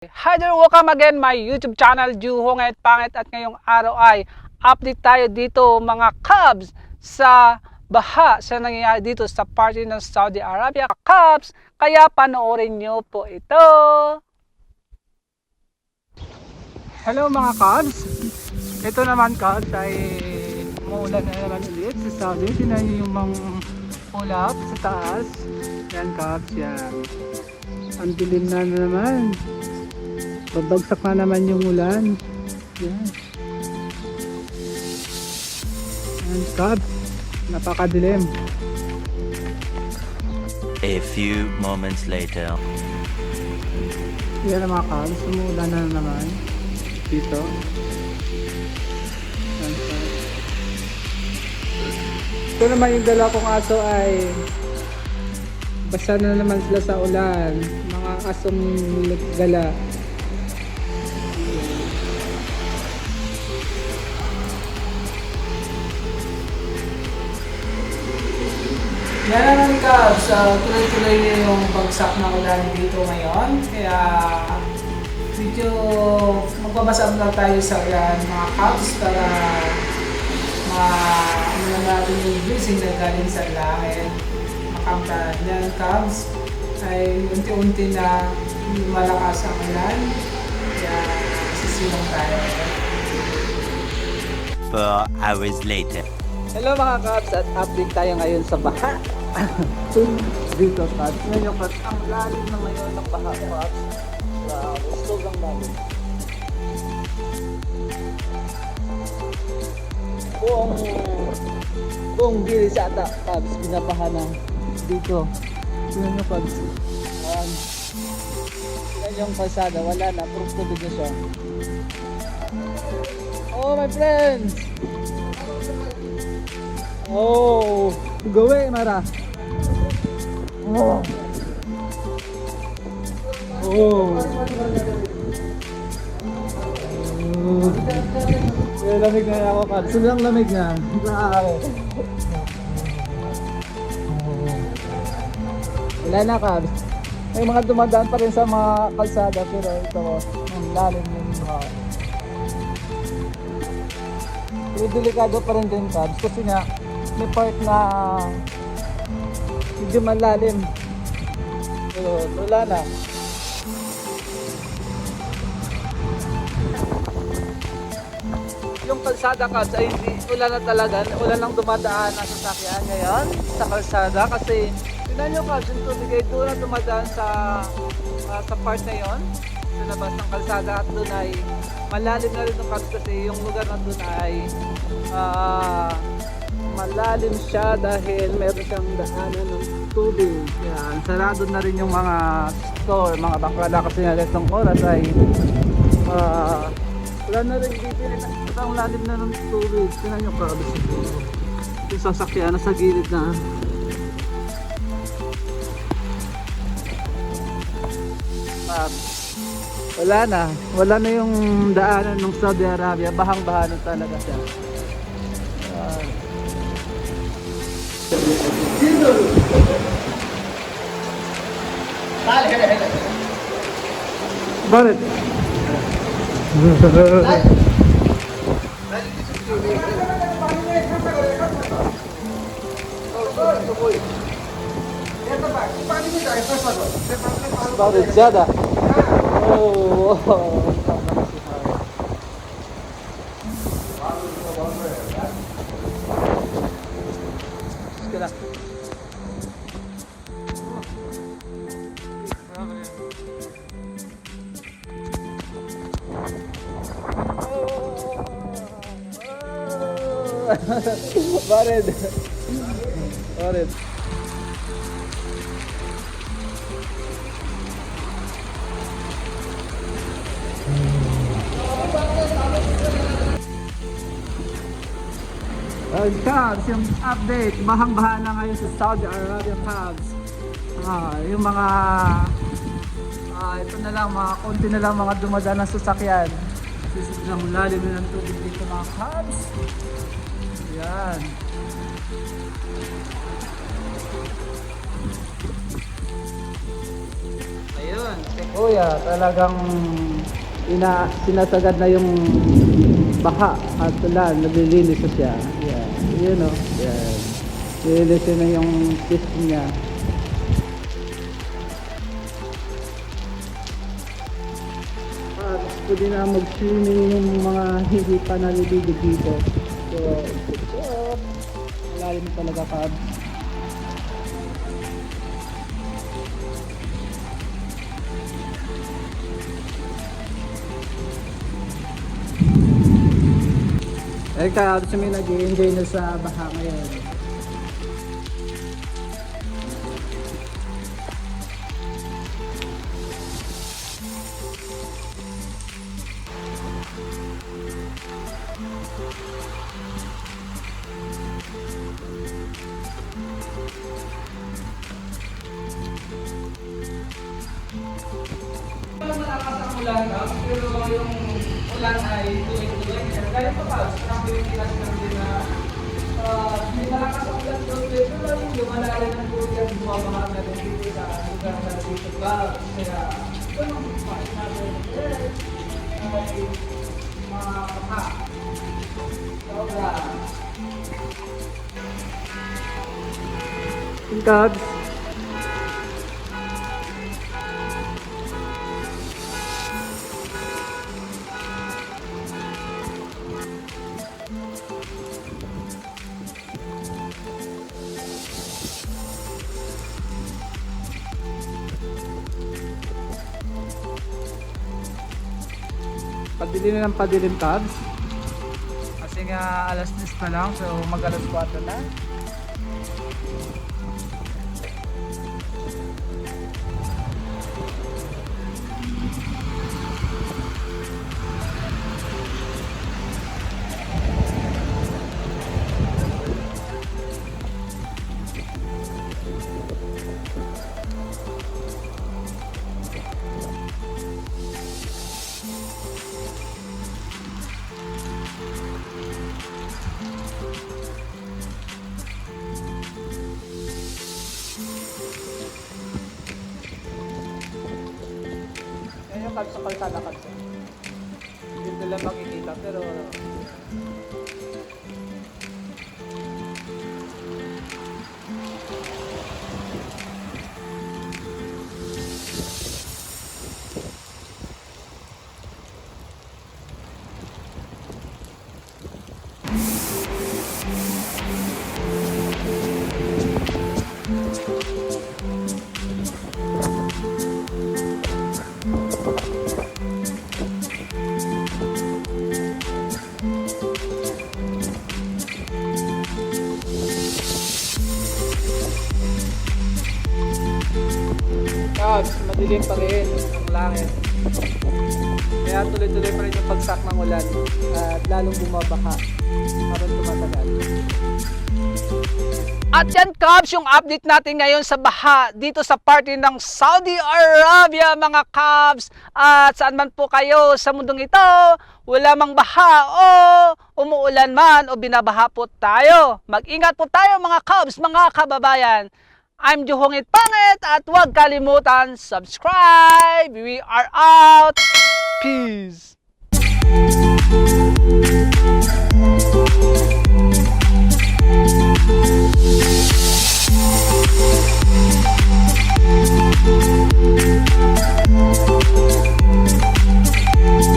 Hi there! Welcome again my YouTube channel, Juhong at Pangit, at ngayong araw ay update tayo dito mga Cubs sa baha sa nangyayari dito sa party ng Saudi Arabia. Cubs, kaya panoorin nyo po ito. Hello mga Cubs, ito naman Cubs ay umuulan na naman ulit sa Saudi. Tingnan nyo yung mga ulap sa taas. Yan Cubs, yan. Ang dilim na naman. Babagsak na naman yung ulan. Yan. Yan, Cubs. Napakadilim. A few moments later. Yan ang mga Cubs. Umuulan na naman. Dito. Yan, Cubs. Ito naman yung dala kong aso ay basa na naman sila sa ulan. Mga asong gala. Yan naman Cubs, tuloy-tuloy na yung bagsak ng ulan dito ngayon. Kaya medyo magbabasa na tayo sa ulan mga Cubs para ano natin yung blessing na galing sa langit. Makamtan yan Cubs ay unti-unti na malakas ang ulan. Kaya sisilong tayo. 4 hours later. Hello mga Cubs, at update tayo ngayon sa baha. Dito Cubs, ngayon Cubs, ang lalim na ngayon ng baha Cubs. Wow, sobrang lalim. Buong gilis ata Cubs, binabaha na dito. Tingnan nyo Cubs. Yan yung kalsada, wala na, puro tubig na siya. Oh my friends! Oh, gawe Mara. Oh. Oh. Lamig na ako Cubs. Sobrang lamig na. Grabe. Wala na Cubs. May mga dumadaan pa rin sa mga kalsada pero ito ang lalim ng mga. Pero delikado pa rin din Cubs kasi nga may part na medyo malalim pero wala na. Yung kalsada Cubs ay wala na talaga, wala nang dumadaan na sasakyan ngayon sa kalsada kasi tignan nyo Cubs, yung tubig ay doon na dumadaan sa part na yon sa labas ng kalsada at doon ay malalim na rin yung Cubs kasi yung lugar na doon ay malalim siya dahil meron siyang daanan ng tubig. Yan, sarado na rin yung mga store, mga bangkala kasi na itong oras ay wala na rin dito ang lalim na ng tubig. Tingnan nyo Cubs, yung sasakyan na sa gilid na. Wala na yung daanan ng Saudi Arabia, bahang-baha na talaga siya. Bakit? Bakit ziyada? Oh. Barid. Cubs, yung update, bahang-baha na ngayon sa Saudi Arabia Cubs. Yung mga ito na lang, mga konti na lang mga dumadaan na sasakyan. Kasi sobrang lalim na ng tubig dito mga Cubs. Yan. Ayun, si Kuya talagang sinasagad na yung baha at ulan, naglilinis na siya. Yan, yun o. Yan. Nililisin na yung fish niya. Pwede na mag-swimming yung mga hindi pa nalililig dito. So, malalim talaga, Kabs. Eh, Kabs, may nag-i-enjoy na sa baha ngayon. Malakas ang ulan, pero yung ulan ay tuwing-tuwing. Kaya pa pa, ang Pilipinas lang din na may malakas ang ulan doon, pero lang lumalalim ng tubig at bumabaha na din dito sa lugar na dito ba. Kaya, ito ang pain natin ay makaha. Sobra. Kabs. Padilim na ng padilim, Kabs. Kasi nga alas 10 pa lang, so mag alas 4 na. Yan yung Kabs sa kalsada, Kabs. Dito lang makikita, pero Kabs, madilim pa rin ang langit. Kaya tuloy-tuloy pa rin yung pagsak ng ulan at lalong bumabaha habang tumatagal. At yan, Kabs, yung update natin ngayon sa baha dito sa party ng Saudi Arabia, mga Kabs. At saan man po kayo sa mundong ito, wala mang baha o umuulan man o binabaha po tayo. Mag-ingat po tayo, mga Kabs, mga kababayan. I'm Johongit Pangit at huwag kalimutan subscribe. We are out. Peace.